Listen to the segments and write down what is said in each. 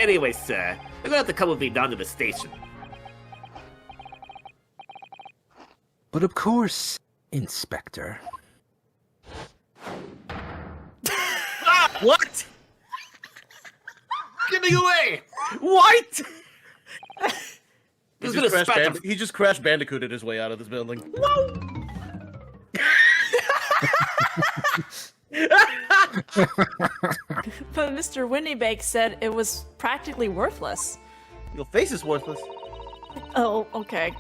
Anyway, sir, you're gonna have to come with me down to the station. But of course, Inspector. What? Get me away! What? He just crashed Bandicooted his way out of this building. Whoa! But Mr. Winnybake said it was practically worthless. Your face is worthless. Oh, okay.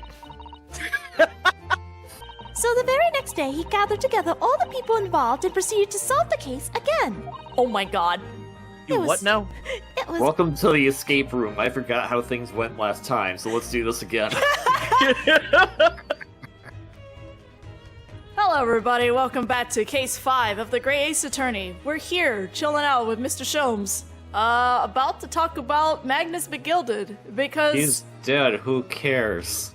So the very next day, he gathered together all the people involved and proceeded to solve the case again. Oh my god. You what now? It was Welcome to the escape room. I forgot how things went last time, so let's do this again. Hello everybody, welcome back to Case 5 of the Grey Ace Attorney. We're here, chilling out with Mr. Sholmes. About to talk about Magnus McGilded, because... He's dead, who cares?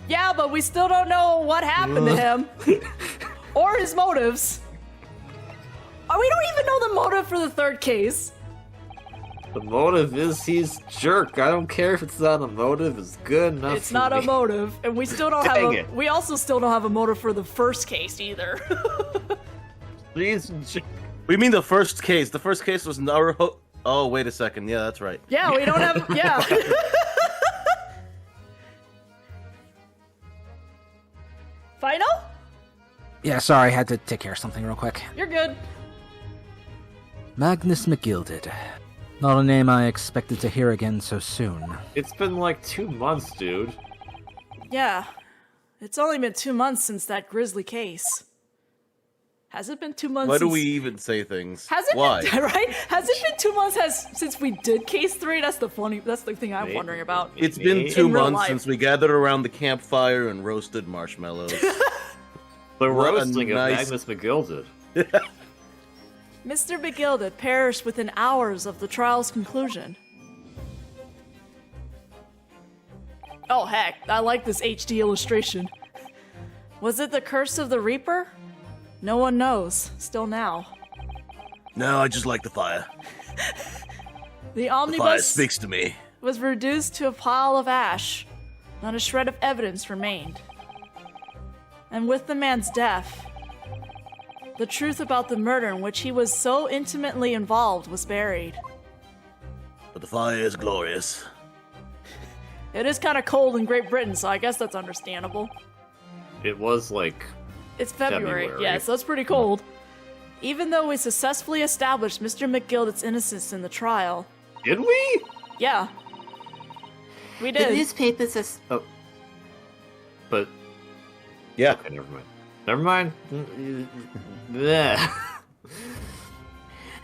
Yeah, but we still don't know what happened to him. Or his motives. We don't even know the motive for the third case. The motive is he's jerk. I don't care if it's not a motive, it's good enough It's for not a me. motive, and we still don't Dang have it. we also still don't have a motive for the first case either. Please, We mean the first case. The first case was Naruto. Oh, wait a second. Yeah, that's right. Yeah, we don't have yeah. Final? Yeah, sorry, I had to take care of something real quick. You're good. Magnus McGilded. Not a name I expected to hear again so soon. It's been like 2 months, dude. Yeah. It's only been 2 months since that grisly case. Has it been 2 months Why do since... we even say things? Has it Why? been, right? Has it been 2 months since we did case 3? That's the thing I'm wondering about. It's been 2 In real months life. since we gathered around the campfire and roasted marshmallows. The What a roasting nice- of Magnus McGilded. Mr. McGilded perished within hours of the trial's conclusion. Oh heck, I like this HD illustration. Was it the curse of the Reaper? No one knows, still now. No, I just like the fire. The The fire omnibus speaks to me. was reduced to a pile of ash. Not a shred of evidence remained. And with the man's death, the truth about the murder in which he was so intimately involved was buried. But the fire is glorious. It is kind of cold in Great Britain, so I guess that's understandable. It was like... It's February, February. yeah, so it's pretty cold. Even though we successfully established Mr. McGilded's innocence in the trial. Did we? Yeah. We the did. newspapers are Oh. But... Yeah. Okay, never mind. Never mind. Bleh.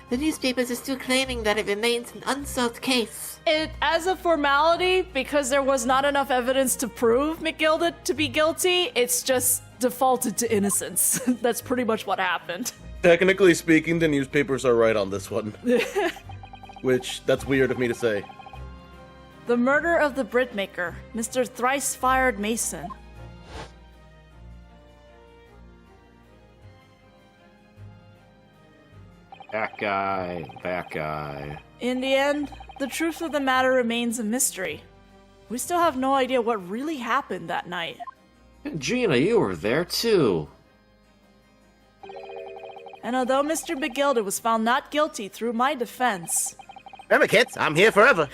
the newspapers are still claiming that it remains an unsolved case. It, as a formality, because there was not enough evidence to prove McGilded to be guilty, it's just defaulted to innocence. That's pretty much what happened. Technically speaking, the newspapers are right on this one. Which, that's weird of me to say. The murder of the Britmaker, Mr. Thrice-Fired Mason. That guy. In the end, the truth of the matter remains a mystery. We still have no idea what really happened that night. Gina, you were there too. And although Mr. McGilded was found not guilty through my defense, Remember, kids, I'm here forever.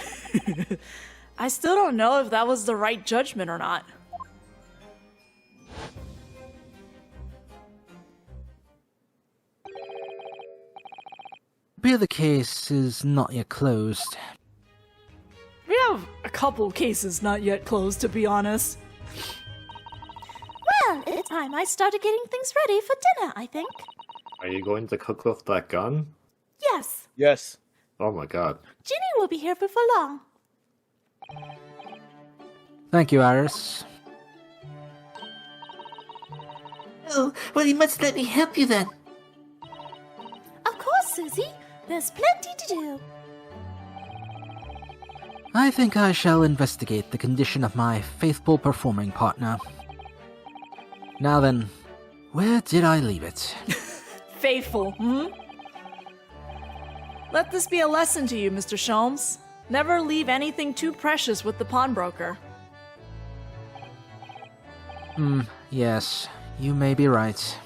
I still don't know if that was the right judgment or not. The case is not yet closed. We have a couple cases not yet closed, to be honest. Well, it's time I started getting things ready for dinner, I think. Are you going to cook with that gun? Yes, Yes. Oh my god. Ginny will be here before long. Thank you, Iris. Oh, well, you must let me help you then. Of course, Susie. There's plenty to do. I think I shall investigate the condition of my faithful performing partner. Now then, where did I leave it? Faithful, hmm? Let this be a lesson to you, Mr. Sholmes. Never leave anything too precious with the pawnbroker. Yes, you may be right.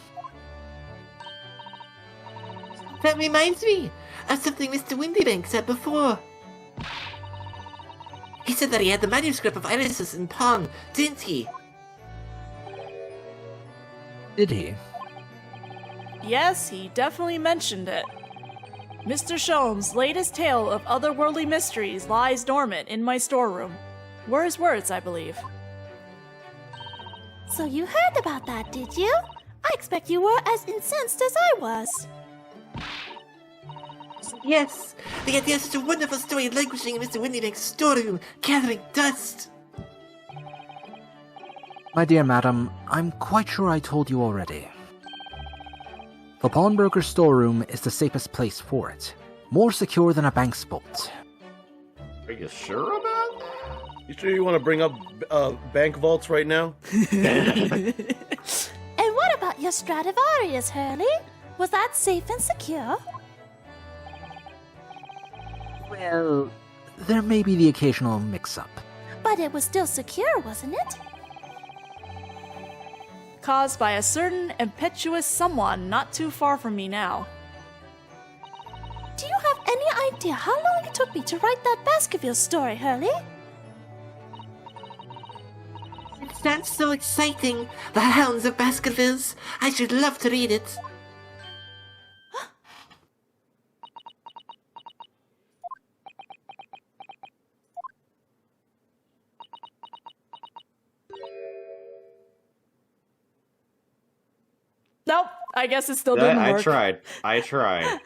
That reminds me of something Mr. Windybank said before. He said that he had the manuscript of Iris's in pawn, didn't he? Did he? Yes, he definitely mentioned it. Mr. Sholmes' latest tale of otherworldly mysteries lies dormant in my storeroom. Were his words, I believe. So you heard about that, did you? I expect you were as incensed as I was. Yes, the idea of such a wonderful story languishing in Mr. Windybank's storeroom, gathering dust. My dear madam, I'm quite sure I told you already. The pawnbroker's storeroom is the safest place for it. More secure than a bank's vault. Are you sure about that? You sure you want to bring up bank vaults right now? And what about your Stradivarius, Hurley? Was that safe and secure? Well, there may be the occasional mix-up. But it was still secure, wasn't it? Caused by a certain impetuous someone not too far from me now. Do you have any idea how long it took me to write that Baskerville story, Hurley? It sounds so exciting. The Hounds of Baskervilles. I should love to read it. Nope, I guess it still didn't work. I tried.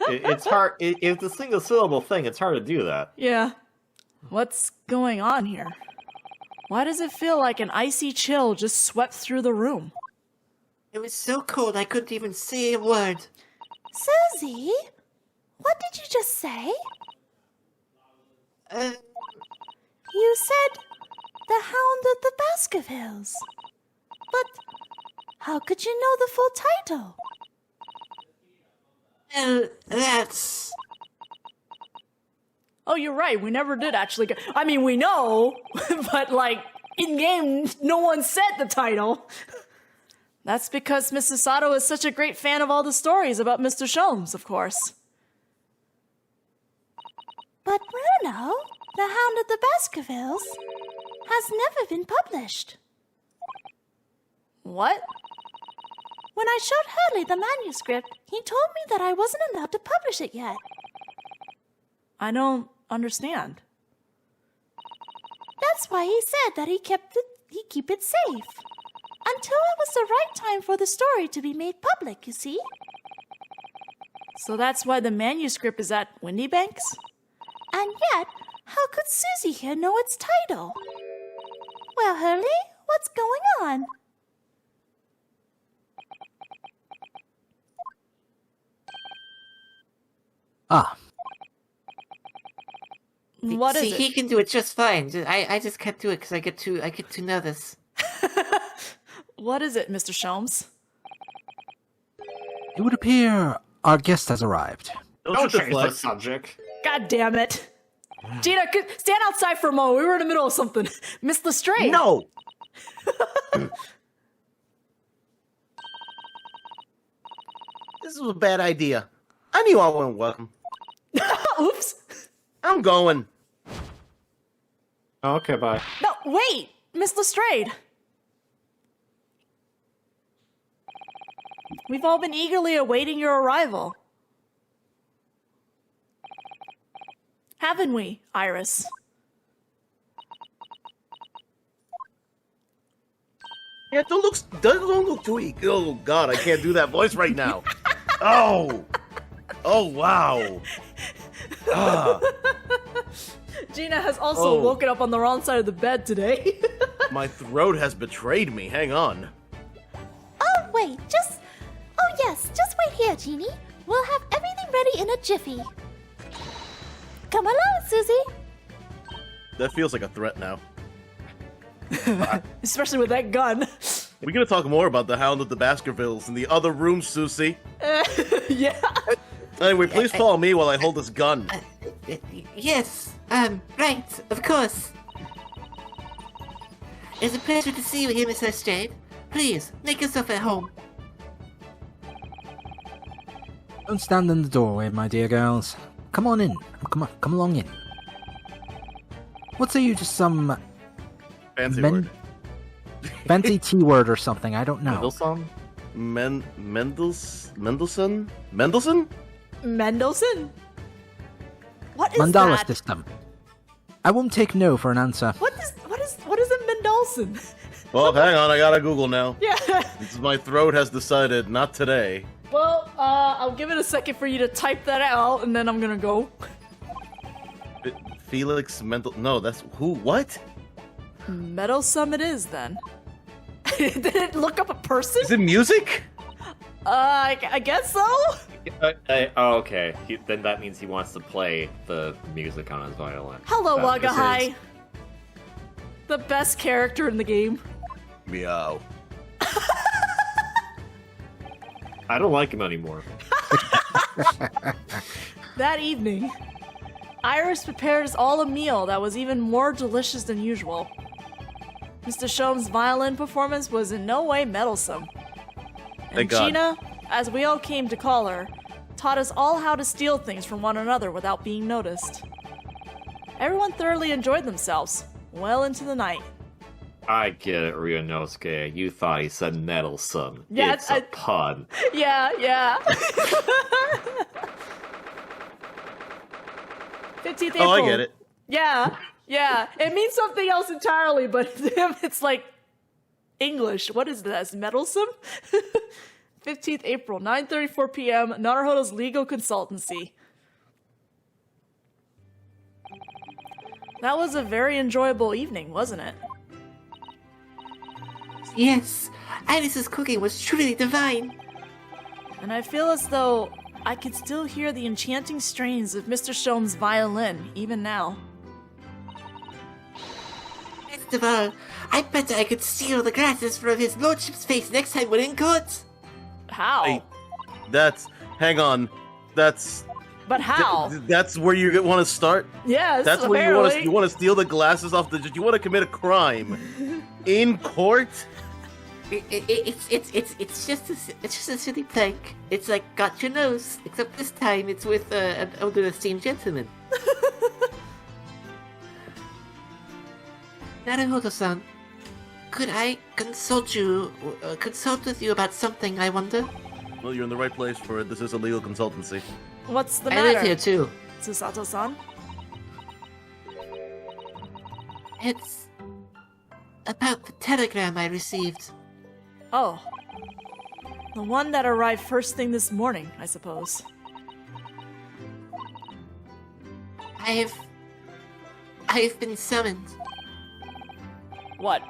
It's hard. If it's a single syllable thing, it's hard to do that. Yeah. What's going on here? Why does it feel like an icy chill just swept through the room? It was so cold I couldn't even say a word. Susie? What did you just say? You said the Hound of the Baskervilles. But how could you know the full title? Well, that's... Oh, you're right. We never did actually go. I mean, we know, but like in game, no one said the title. That's because Mrs. Sato is such a great fan of all the stories about Mr. Sholmes, of course. But Bruno, the Hound of the Baskervilles, has never been published. What? When I showed Hurley the manuscript, he told me that I wasn't allowed to publish it yet. I don't understand. That's why he said that he'd keep it safe. Until it was the right time for the story to be made public, you see? So that's why the manuscript is at Windybank's? And yet, how could Susie here know its title? Well, Hurley, what's going on? Ah, What is See, it? he can do it just fine. I just can't do it because I get too nervous. What is it, Mr. Sholmes? it would appear our guest has arrived. Don't shoot the change the flag. subject. God damn it. Gina, stand outside for a moment. We were in the middle of something. Miss Lestrade. No! This is a bad idea. I knew I wasn't welcome. Oops. I'm going. Oh, okay, bye. No, wait. Miss Lestrade. We've all been eagerly awaiting your arrival. Haven't we, Iris? Yeah, don't look too eager. Oh, God, I can't do that voice right now. Oh! Oh, wow. Ah, Gina has also Oh. woken up on the wrong side of the bed today. my throat has betrayed me. Hang on. Oh, wait, Oh, yes, just wait here, Jeannie. We'll have everything ready in a jiffy. Come along, Susie. That feels like a threat now. Especially with that gun. We're gonna talk more about the Hound of the Baskervilles in the other room, Susie. Yeah. Anyway, please follow me while I hold this gun. Yes. Right, of course. It's a pleasure to see you here, Miss Lestrade. Please, make yourself at home. Don't stand in the doorway, my dear girls. Come on in. Come along in. What say you to some Fancy word. fancy T-word or something? I don't know. Middlesong? Mendelssohn? Mendelssohn? What is Mandala that? system. I won't take no for an answer. What is a Mendelssohn? Well, hang on, I gotta Google now. Yeah. Since my throat has decided not today. Well, I'll give it a second for you to type that out, and then I'm gonna go. Felix Mendel... No, that's... Who? What? Meddlesome it is, then. Did it look up a person? Is it music? I guess so? Okay. Then that means he wants to play the music on his violin. Hello, This Wagahai. is- The best character in the game. Meow. I don't like him anymore. That evening, Iris prepared us all a meal that was even more delicious than usual. Mr. Shom's violin performance was in no way meddlesome. And Thank God. Gina, as we all came to call her, taught us all how to steal things from one another without being noticed. Everyone thoroughly enjoyed themselves, well into the night. I get it, Ryunosuke. You thought he said meddlesome. Yeah, it's a pun. Yeah. 15th April. Oh, I get it. Yeah. It means something else entirely, but to him it's like English. What is this? Meddlesome? 15th April, 9:34 p.m., Naruhodo's legal consultancy. That was a very enjoyable evening, wasn't it? Yes, Alice's cooking was truly divine. And I feel as though I could still hear the enchanting strains of Mr. Shom's violin, even now. Best of all, I bet I could steal the glasses from his lordship's face next time we're in court. How? Hey, that's... Hang on. That's... But how? That's where you want to start? Yes, That's where apparently. you want to steal the glasses off the... You want to commit a crime in court? It's just a silly prank. It's like got your nose, except this time it's with an older esteemed gentleman. Naruhodo-san, could I consult with you about something? I wonder. Well, you're in the right place for it. This is a legal consultancy. What's the I matter? live here too. Susato-san? It's about the telegram I received. Oh. The one that arrived first thing this morning, I suppose. I've been summoned. What?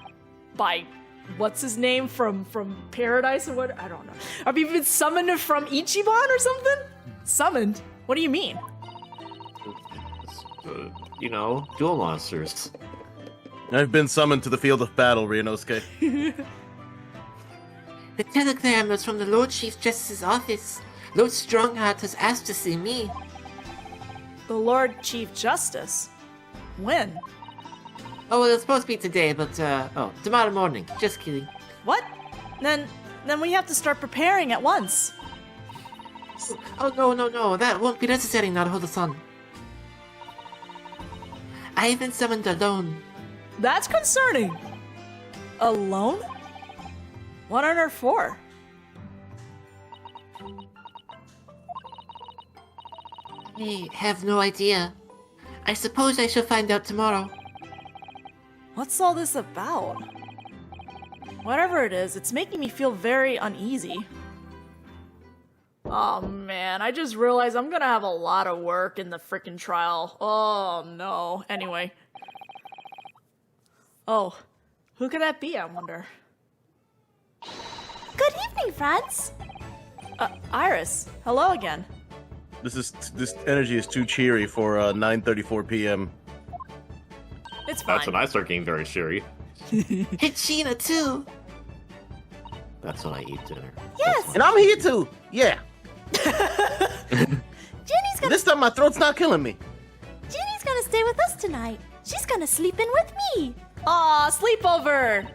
By what's his name from Paradise or what? I don't know. Have you been summoned from Ichiban or something? Summoned? What do you mean? Duel monsters. I've been summoned to the field of battle, Ryunosuke. The telegram was from the Lord Chief Justice's office. Lord Strongheart has asked to see me. The Lord Chief Justice? When? Oh, well, it's supposed to be today, but, tomorrow morning. Just kidding. What? Then we have to start preparing at once. Oh, no, that won't be necessary, Naruhodo-san. I have been summoned alone. That's concerning. Alone? What on earth for? I have no idea. I suppose I shall find out tomorrow. What's all this about? Whatever it is, it's making me feel very uneasy. Oh man, I just realized I'm gonna have a lot of work in the frickin' trial. Oh no. Anyway. Oh, who could that be, I wonder? Good evening, friends. Iris, hello again. This energy is too cheery for 9:34 p.m. It's fine. That's when I start getting very cheery. It's Sheena, too. That's when I eat dinner. Yes, And I'm here too. Yeah. Ginny's gonna This time my throat's not killing me. Ginny's gonna stay with us tonight. She's gonna sleep in with me. Aw, sleepover!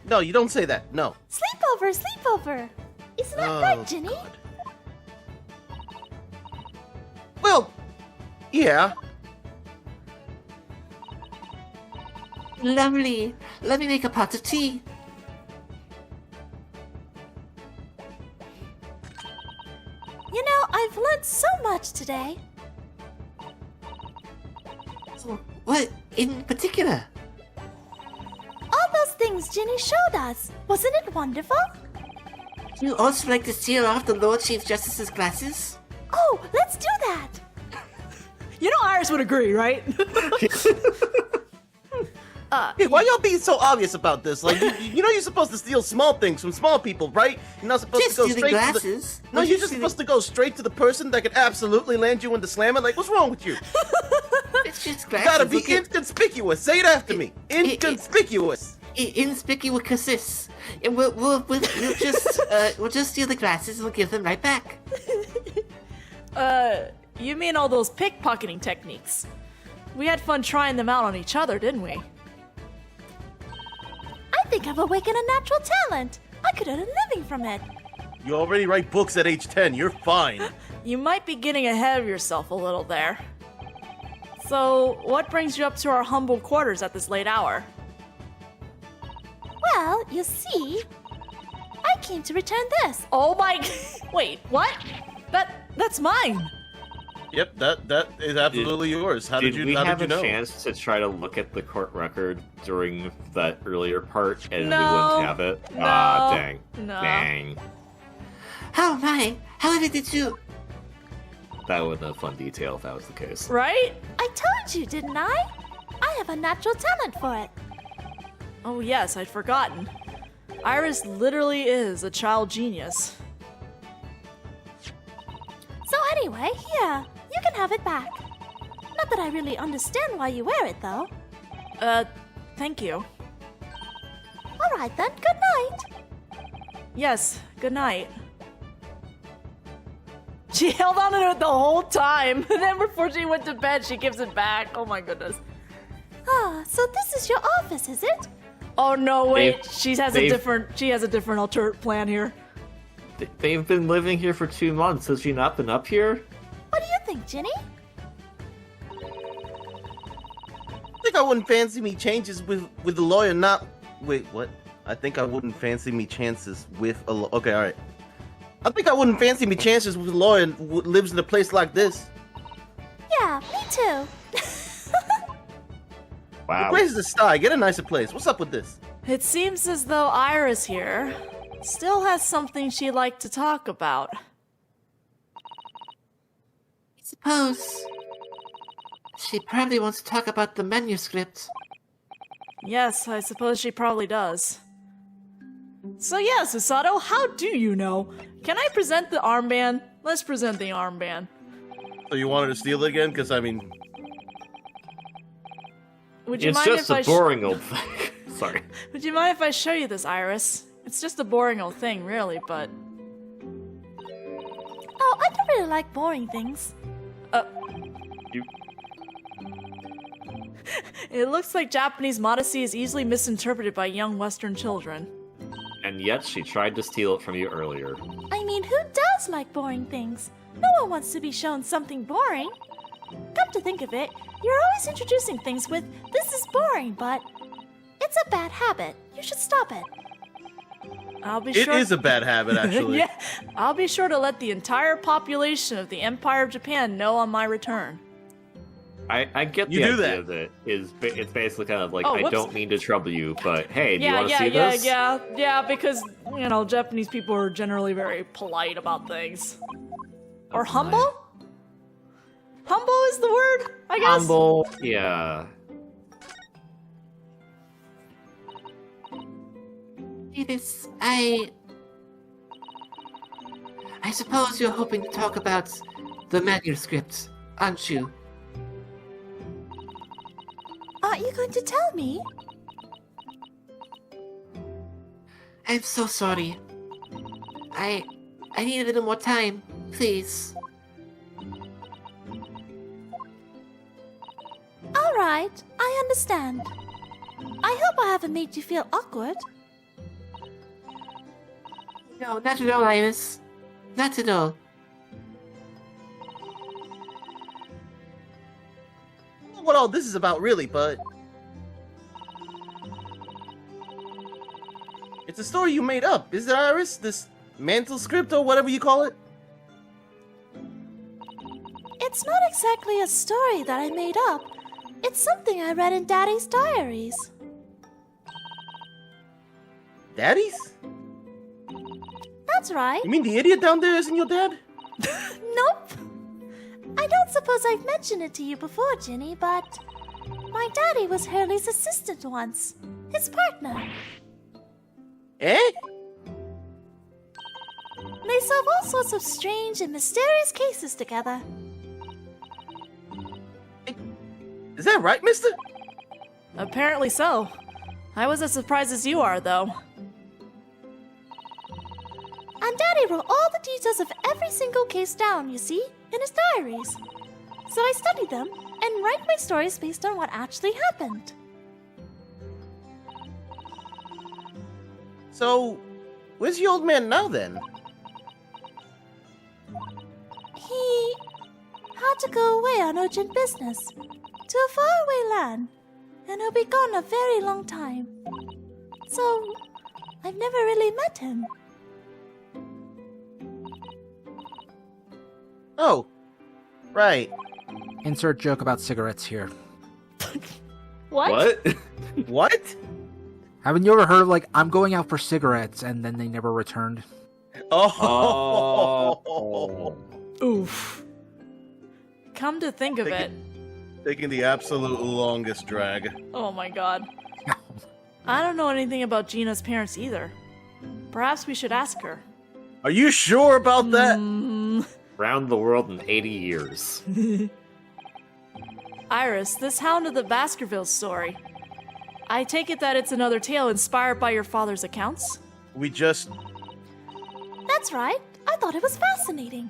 No, you don't say that. No. Sleepover, sleepover. Isn't that right, Ginny? God. Well, yeah. Lovely. Let me make a pot of tea. You know, I've learned so much today. What in particular? All those things Ginny showed us. Wasn't it wonderful? You also like to steal off the Lord Chief Justice's glasses? Oh, let's do that. You know Iris would agree, right? Hey, why y'all being so obvious about this? Like, you know you're supposed to steal small things from small people, right? You're not supposed Just to go stealing straight glasses. to the... No, you're just supposed to go straight to the person that could absolutely land you in the slammer. Like, what's wrong with you? It's just You glasses. gotta be Look at- inconspicuous. Say it after me. Inconspicuous. Inconspicuous. And we'll just steal the glasses and we'll give them right back. You mean all those pickpocketing techniques? We had fun trying them out on each other, didn't we? I think I've awakened a natural talent. I could earn a living from it. You already write books at age 10. You're fine. You might be getting ahead of yourself a little there. So, what brings you up to our humble quarters at this late hour? Well, you see, I came to return this. Oh my... Wait, what? That's mine! Yep, that is absolutely yours. How did you we have know? a chance to try to look at the court record during that earlier part, and we No. wouldn't have it? No. Ah, dang. No. Dang. Oh my! However did you? That would have been a fun detail if that was the case. Right? I told you, didn't I? I have a natural talent for it. Oh yes, I'd forgotten. Iris literally is a child genius. So anyway, here, you can have it back. Not that I really understand why you wear it, though. Thank you. All right then, good night. Yes, good night. She held on to it the whole time, and then before she went to bed, she gives it back. Oh my goodness. Ah, so this is your office, is it? Oh no, wait. They've- She has a different alternate plan here. They've been living here for 2 months. Has she not been up here? What do you think, Ginny? I think I wouldn't fancy me chances with the lawyer not... Wait, what? I think I wouldn't fancy me chances with a lawyer... Okay, alright. I think I wouldn't fancy me chances with a lawyer who lives in a place like this. Yeah, me too. Wow. Where's the sty? Get a nicer place. What's up with this? It seems as though Iris here still has something she'd like to talk about. I suppose she probably wants to talk about the manuscript. Yes, I suppose she probably does. So yes, Usato, how do you know? Can I present the armband? Let's present the armband. So you wanted to steal it again? Because, I mean... Would you It's mind just if a boring old thing. Sorry. Would you mind if I show you this, Iris? It's just a boring old thing, really, but... Oh, I don't really like boring things. You... It looks like Japanese modesty is easily misinterpreted by young Western children. And yet she tried to steal it from you earlier. I mean, who does like boring things? No one wants to be shown something boring. Come to think of it, you're always introducing things with, this is boring, but it's a bad habit. You should stop it. I'll be It sure... is a bad habit, actually. Yeah, I'll be sure to let the entire population of the Empire of Japan know on my return. I get the You do idea that it's basically kind of like, Oh, I whoops. don't mean to trouble you, but hey, do you Yeah, want to yeah, see yeah, this? yeah, because, you know, Japanese people are generally very polite about things. Or humble? Humble is the word, I guess? Humble, yeah. Edith, I suppose you're hoping to talk about the manuscript, aren't you? Aren't you going to tell me? I'm so sorry. I need a little more time, please. Alright, I understand. I hope I haven't made you feel awkward. No, not at all, Iris. Not at all. I don't know what all this is about, really, but it's a story you made up, is it, Iris? This mantle script or whatever you call it? It's not exactly a story that I made up. It's something I read in Daddy's diaries. Daddy's? That's right. You mean the idiot down there isn't your dad? Nope. I don't suppose I've mentioned it to you before, Ginny, but my daddy was Hurley's assistant once. His partner. Eh? They solve all sorts of strange and mysterious cases together. Is that right, mister? Apparently so. I was as surprised as you are, though. And Daddy wrote all the details of every single case down, you see, in his diaries. So I study them and write my stories based on what actually happened. So, where's the old man now, then? He had to go away on urgent business to a faraway land, and he'll be gone a very long time. So, I've never really met him. Oh, right. Insert joke about cigarettes here. What? What? Haven't you ever heard of, like, I'm going out for cigarettes, and then they never returned? Oh. Oof. Come to think of it. Taking the absolute longest drag. Oh my god. I don't know anything about Gina's parents either. Perhaps we should ask her. Are you sure about that? Round the world in 80 years. Iris, this Hound of the Baskerville story. I take it that it's another tale inspired by your father's accounts? We just... That's right. I thought it was fascinating.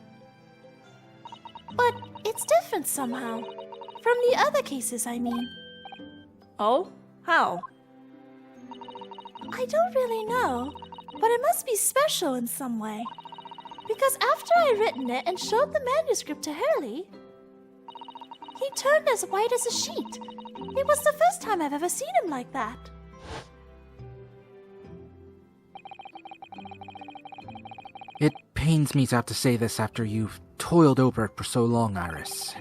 But it's different somehow. From the other cases, I mean. Oh? How? I don't really know, but it must be special in some way. Because after I'd written it and showed the manuscript to Hurley, he turned as white as a sheet. It was the first time I've ever seen him like that. It pains me to have to say this after you've toiled over it for so long, Iris.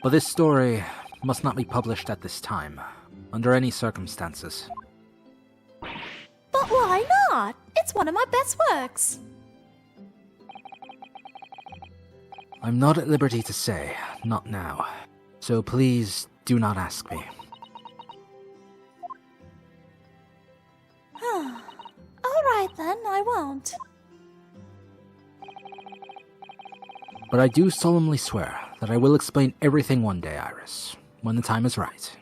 But this story must not be published at this time, under any circumstances. But why not? It's one of my best works. I'm not at liberty to say, not now. So please do not ask me. Alright then, I won't. But I do solemnly swear that I will explain everything one day, Iris, when the time is right.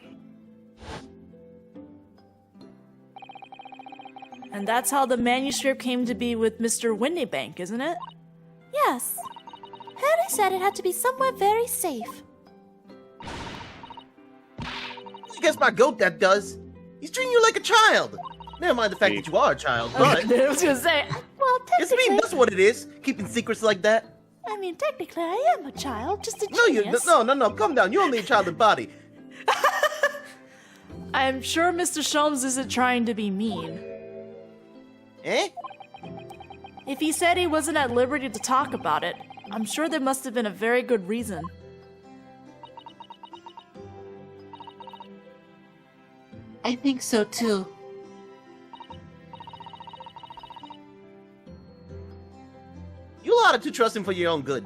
And that's how the manuscript came to be with Mr. Windybank, isn't it? Yes. Harry said it had to be somewhere very safe. I guess my goat that does. He's treating you like a child. Never mind the fact that you are a child, but... I was gonna say, Well, Yes, I mean, that's what it is. Keeping secrets like that. I mean, technically I am a child, just a genius. No, calm down. You're only a child in body. I'm sure Mr. Sholmes isn't trying to be mean. Eh? If he said he wasn't at liberty to talk about it, I'm sure there must have been a very good reason. I think so too. You ought to trust him for your own good.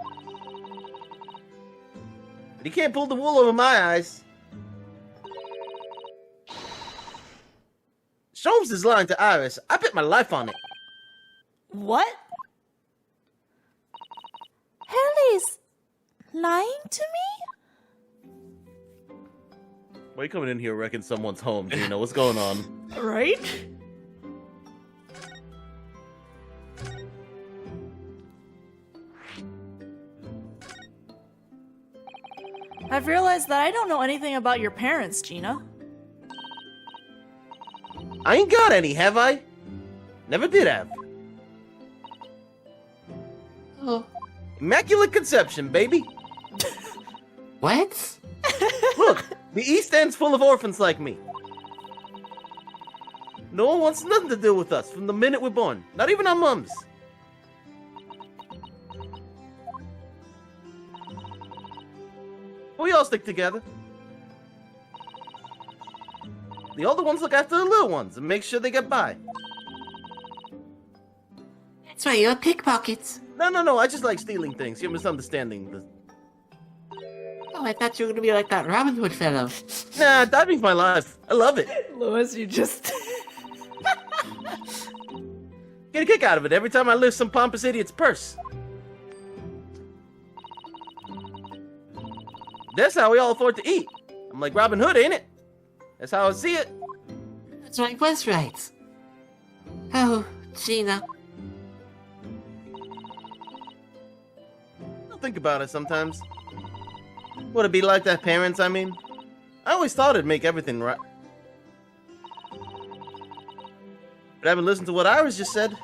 But he can't pull the wool over my eyes. Sholmes is lying to Iris. I bet my life on it. What? Hurley's lying to me? Why are you coming in here wrecking someone's home, Gina? What's going on? Right? I've realized that I don't know anything about your parents, Gina. I ain't got any, have I? Never did have. Oh, Immaculate conception, baby. what? Look, the East End's full of orphans like me. No one wants nothing to do with us from the minute we're born. Not even our mums. We all stick together. The older ones look after the little ones and make sure they get by. That's why you're pickpockets. No, I just like stealing things. You're misunderstanding. Oh, I thought you were gonna be like that Robin Hood fellow. Nah, diving's my life. I love it. Louis, you just... Get a kick out of it every time I lift some pompous idiot's purse. That's how we all afford to eat. I'm like Robin Hood, ain't it? That's how I see it. That's right, was right. Oh, Gina. I'll think about it sometimes. Would it be like that, parents, I mean? I always thought it'd make everything right. But I haven't listened to what Iris just said.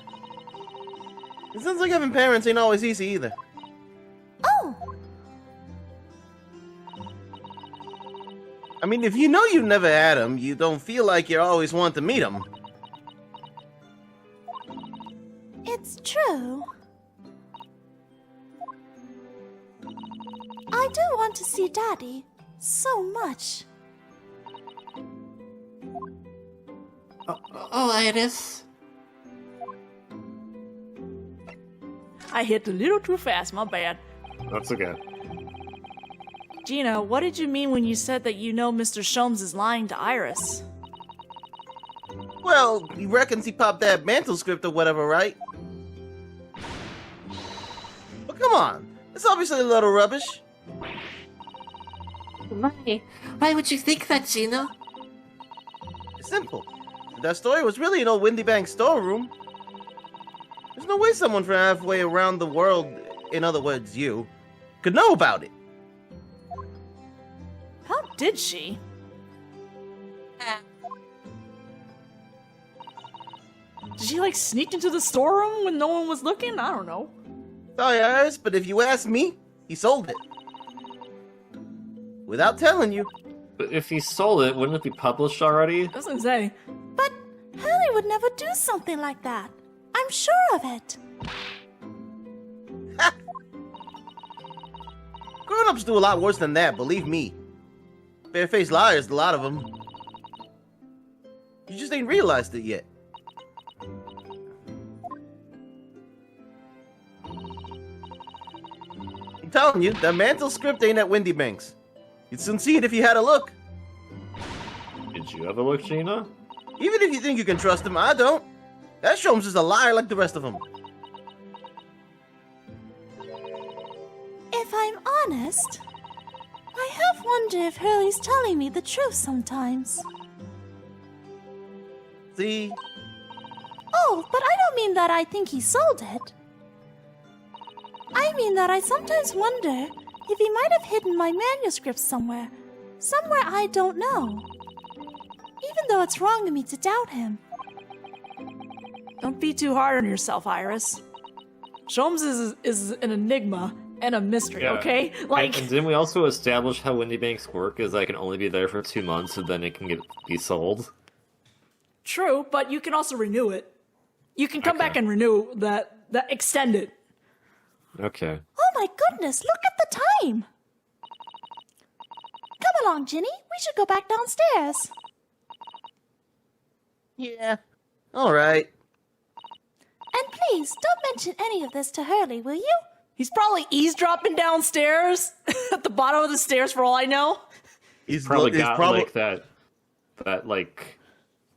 It sounds like having parents ain't always easy either. Oh, I mean, if you know you never had them, you don't feel like you always want to meet them. it's true. I do want to see Daddy so much. Oh, Iris. I hit a little too fast, my bad. That's okay. Gina, what did you mean when you said that you know Mr. Sholmes is lying to Iris? Well, he reckons he popped that mantle script or whatever, right? But come on, it's obviously a little rubbish. Why would you think that, Gina? It's simple. That story was really an old Windy Bank storeroom. There's no way someone from halfway around the world, in other words, you, could know about it. How did she? Did she, like, sneak into the storeroom when no one was looking? I don't know. Sorry, Iris, but if you ask me, he sold it. Without telling you. But if he sold it, wouldn't it be published already? Doesn't say. But Hurley would never do something like that. I'm sure of it. Grown-ups do a lot worse than that, believe me. Barefaced liars, a lot of them. You just ain't realized it yet. I'm telling you, that mantle script ain't at Windy Banks. You'd soon see it if you had a look. Did you have a look, Gina? Even if you think you can trust him, I don't. That Sholmes is a liar like the rest of them. If I'm honest, I have wondered if Hurley's telling me the truth sometimes. See? Oh, but I don't mean that I think he sold it. I mean that I sometimes wonder if he might have hidden my manuscript somewhere I don't know. Even though it's wrong of me to doubt him. Don't be too hard on yourself, Iris. Sholmes is an enigma and a mystery, Yeah. okay? Like, And didn't we also establish how Windy Banks work? Is that it can only be there for 2 months and then it can be sold? true, but you can also renew it. You can come Okay. back and renew that extend it. Okay. Oh my goodness, look at the time! Come along, Ginny. We should go back downstairs. Yeah. Alright. And please, don't mention any of this to Hurley, will you? He's probably eavesdropping downstairs at the bottom of the stairs for all I know. He's Probably got like that like,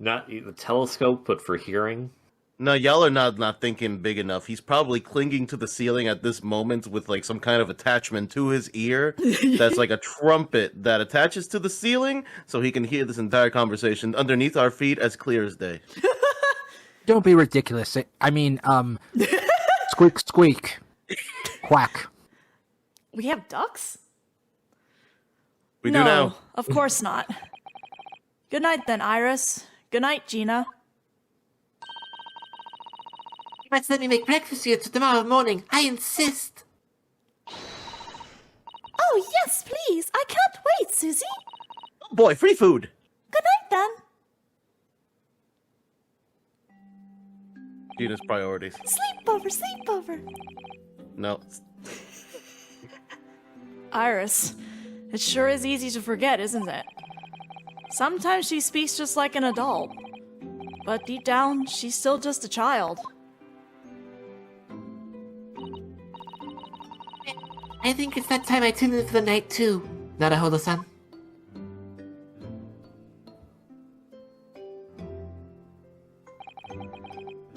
not the telescope, but for hearing. No, y'all are not thinking big enough. He's probably clinging to the ceiling at this moment with like some kind of attachment to his ear. That's like a trumpet that attaches to the ceiling so he can hear this entire conversation underneath our feet as clear as day. Don't be ridiculous. Squeak, squeak. Quack. We have ducks? We no, do now. of course not. Good night then, Iris. Good night, Gina. You must let me make breakfast for you tomorrow morning. I insist. Oh, yes, please. I can't wait, Susie. Oh boy, free food. Good night, then. Gina's priorities. Sleepover. No. Iris, it sure is easy to forget, isn't it? Sometimes she speaks just like an adult, but deep down, she's still just a child. I think it's that time I tune in for the night too. Naruhodo-san.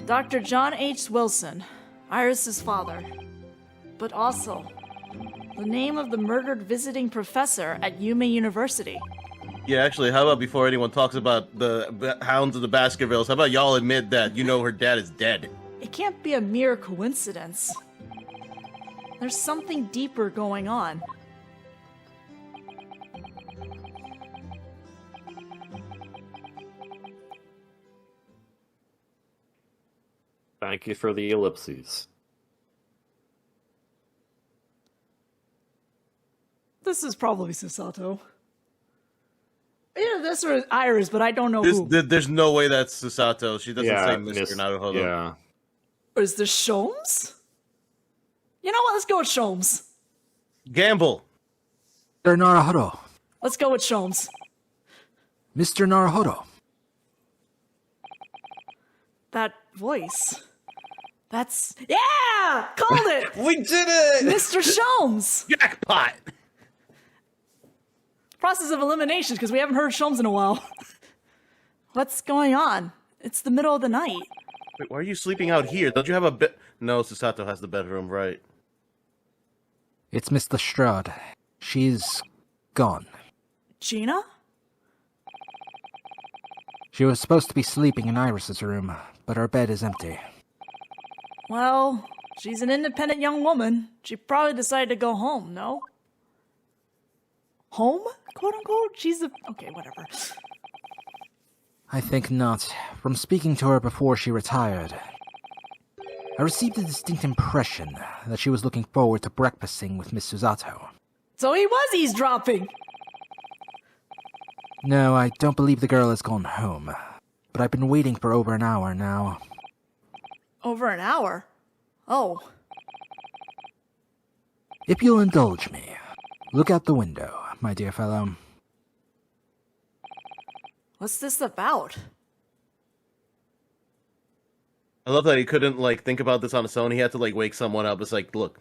Dr. John H. Wilson, Iris's father, but also the name of the murdered visiting professor at Yume University. Yeah, actually, how about before anyone talks about the Hounds of the Baskervilles, how about y'all admit that you know her dad is dead? It can't be a mere coincidence. There's something deeper going on. Thank you for the ellipses. This is probably Susato. Either this or Iris, but I don't know There's, who. there's no way that's Susato. She doesn't say Mr. Naruhodo. Yeah. Or is this Sholmes? You know what? Let's go with Sholmes. Gamble. Mr. Naruhodo. Let's go with Sholmes. Mr. Naruhodo. That voice. That's... Yeah! Called it! We did it! Mr. Sholmes! Jackpot! Process of elimination, because we haven't heard Sholmes in a while. What's going on? It's the middle of the night. Wait, why are you sleeping out here? Don't you have a bed? No, Susato has the bedroom, right? It's Miss Lestrade. She's gone. Gina? She was supposed to be sleeping in Iris's room, but her bed is empty. Well, she's an independent young woman. She probably decided to go home, no? Home? Quote unquote? She's a... Okay, whatever. I think not. From speaking to her before she retired, I received a distinct impression that she was looking forward to breakfasting with Miss Susato. So he was eavesdropping! No, I don't believe the girl has gone home, but I've been waiting for over an hour now. Over an hour? Oh. If you'll indulge me, look out the window, my dear fellow. What's this about? I love that he couldn't, like, think about this on his own. He had to, like, wake someone up. It's like, look,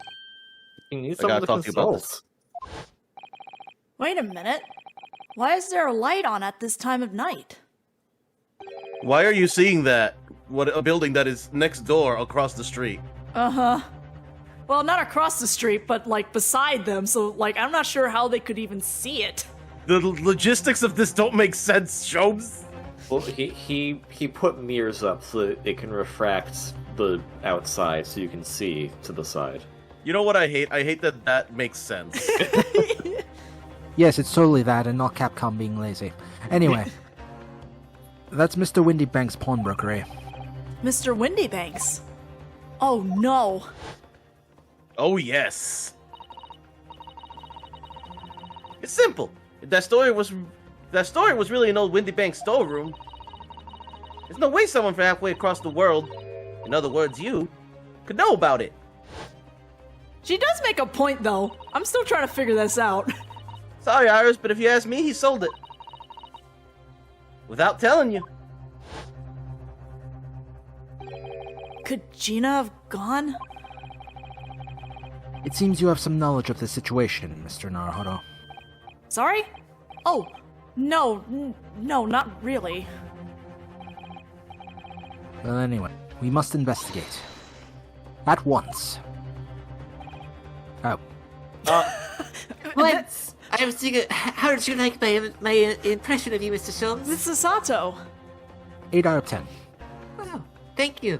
You need I someone gotta to talk to you about consult. this. Wait a minute. Why is there a light on at this time of night? Why are you seeing that? What, a building that is next door across the street? Uh-huh. Well, not across the street, but, like, beside them, so, like, I'm not sure how they could even see it. The logistics of this don't make sense, Shobes. Well, he put mirrors up so that it can refract the outside so you can see to the side. You know what I hate? I hate that that makes sense. Yes, it's totally that, and not Capcom being lazy. Anyway, that's Mr. Windybank's pawnbrokery. Mr. Windybanks? Oh, no. Oh, yes. It's simple. If that story was really an old Windybank storeroom, there's no way someone from halfway across the world, in other words, you, could know about it. She does make a point, though. I'm still trying to figure this out. Sorry, Iris, but if you ask me, he sold it. Without telling you. Could Gina have gone? It seems you have some knowledge of the situation, Mr. Naruhodo. Sorry? Oh, no, no, not really. Well, anyway, we must investigate. At once. Oh. Once, I was thinking, how did you like my impression of you, Mr. Sholmes? This is Sato. 8 out of 10. Oh, thank you.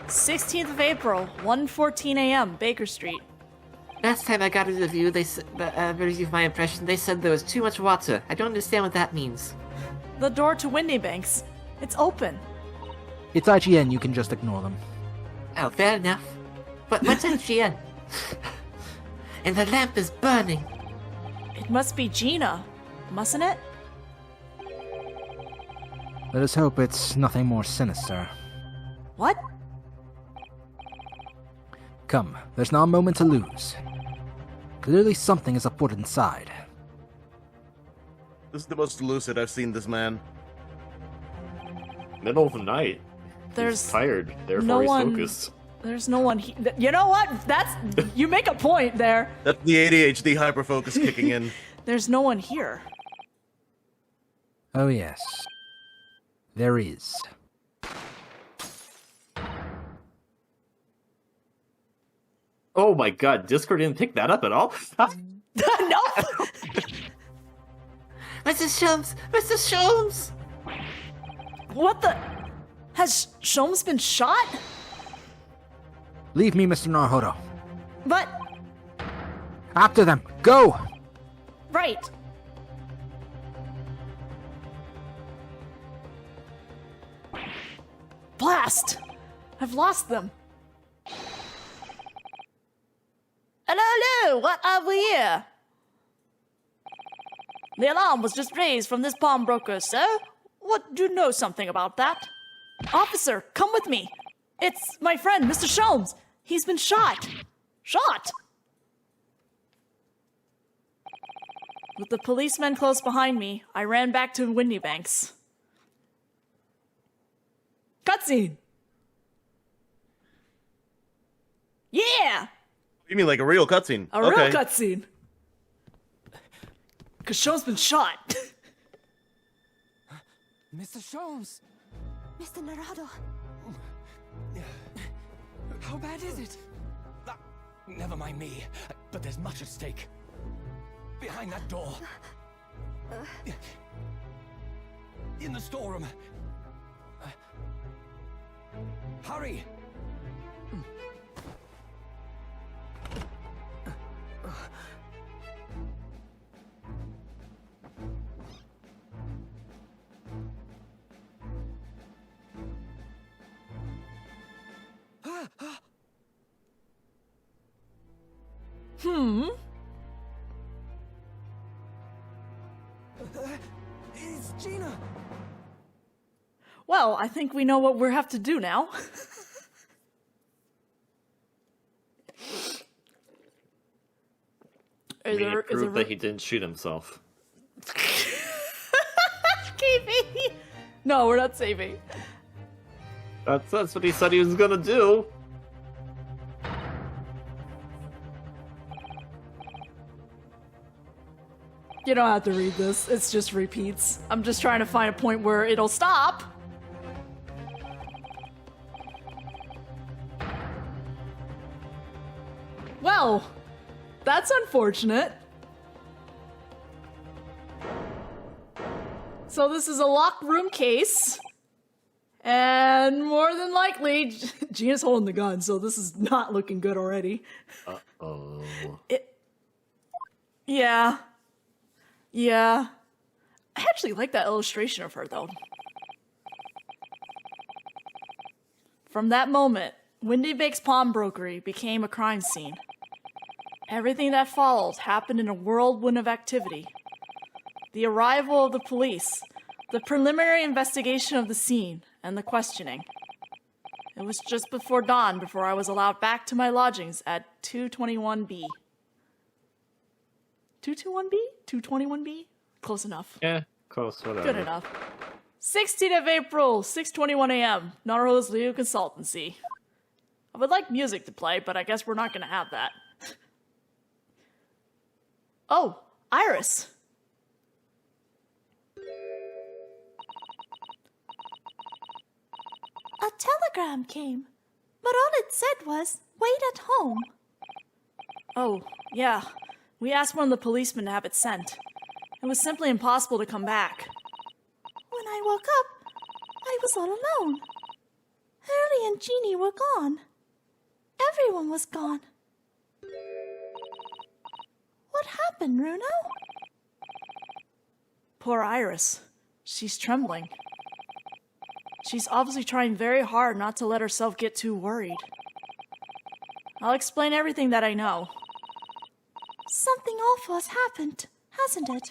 16th of April, 1:14 a.m., Baker Street. Last time I got a review, review of my impression, they said there was too much water. I don't understand what that means. The door to Windy Banks. It's open. It's IGN, you can just ignore them. Oh, fair enough. But what's IGN? And the lamp is burning. It must be Gina, mustn't it? Let us hope it's nothing more sinister. What? Come, there's not a moment to lose. Clearly something is afoot inside. This is the most lucid I've seen this man. Middle of the night. There's He's tired, therefore no he's one- focused. There's no one here. You know what? You make a point there. That's the ADHD hyperfocus kicking in. There's no one here. Oh yes. There is. Oh my god, Discord didn't pick that up at all? No. Mrs. Sholmes! Mr. Sholmes! What the? Has Sholmes been shot? Leave me, Mr. Naruhodo. But After them! Go! right. Blast! I've lost them. Hello, what have we here? The alarm was just raised from this pawnbroker, sir. What do you know something about that? Officer, come with me. It's my friend, Mr. Sholmes. He's been shot. Shot! With the policemen close behind me, I ran back to Windy Banks. Cutscene! Yeah! You mean like a real cutscene? A real cutscene. Because Sholmes been shot. Mr. Sholmes! Mr. Naruto. How bad is it? Never mind me, but there's much at stake. Behind that door. In the storeroom. Hurry! It's Gina! Well, I think we know what we have to do now. We need to prove that he didn't shoot himself. Keeping. No, we're not saving. That's what he said he was gonna do. You don't have to read this. It's just repeats. I'm just trying to find a point where it'll stop. Well, that's unfortunate. So this is a locked room case. And more than likely, Gina's holding the gun, so this is not looking good already. Uh-oh. Yeah. Yeah. I actually like that illustration of her, though. From that moment, Windy Bake's pawnbrokery became a crime scene. Everything that followed happened in a whirlwind of activity. The arrival of the police, the preliminary investigation of the scene, and the questioning. It was just before dawn before I was allowed back to my lodgings at 221B. 221B? 221B? Close enough. Yeah, close, whatever. Good enough. 16th of April, 6:21 a.m. Naruto's Liu Consultancy. I would like music to play, but I guess we're not going to have that. Oh, Iris. A telegram came, but all it said was, wait at home. Oh, yeah. We asked one of the policemen to have it sent. It was simply impossible to come back. When I woke up, I was all alone. Hurley and Jeannie were gone. Everyone was gone. happened, Runo? Poor Iris. She's trembling. She's obviously trying very hard not to let herself get too worried. I'll explain everything that I know. Something awful has happened, hasn't it?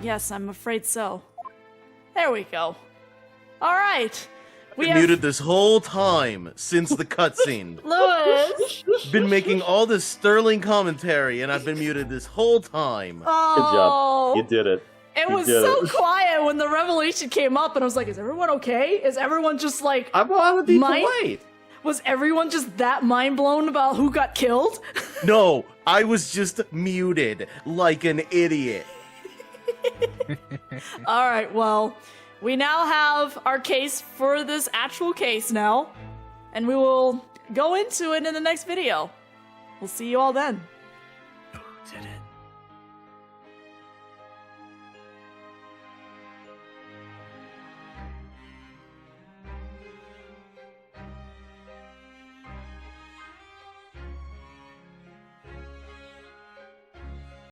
Yes, I'm afraid so. There we go. Alright. We Been muted this whole time since the cutscene. Lewis! Been making all this sterling commentary, and I've been muted this whole time. Good Oh, job. You did it. It You was did so it. quiet when the revelation came up, and I was like, is everyone okay? Is everyone just like... I want to be Mine- polite. Was everyone just that mind blown about who got killed? No, I was just muted like an idiot. Alright, well, we now have our case for this actual case now, and we will go into it in the next video. We'll see you all then. Did it.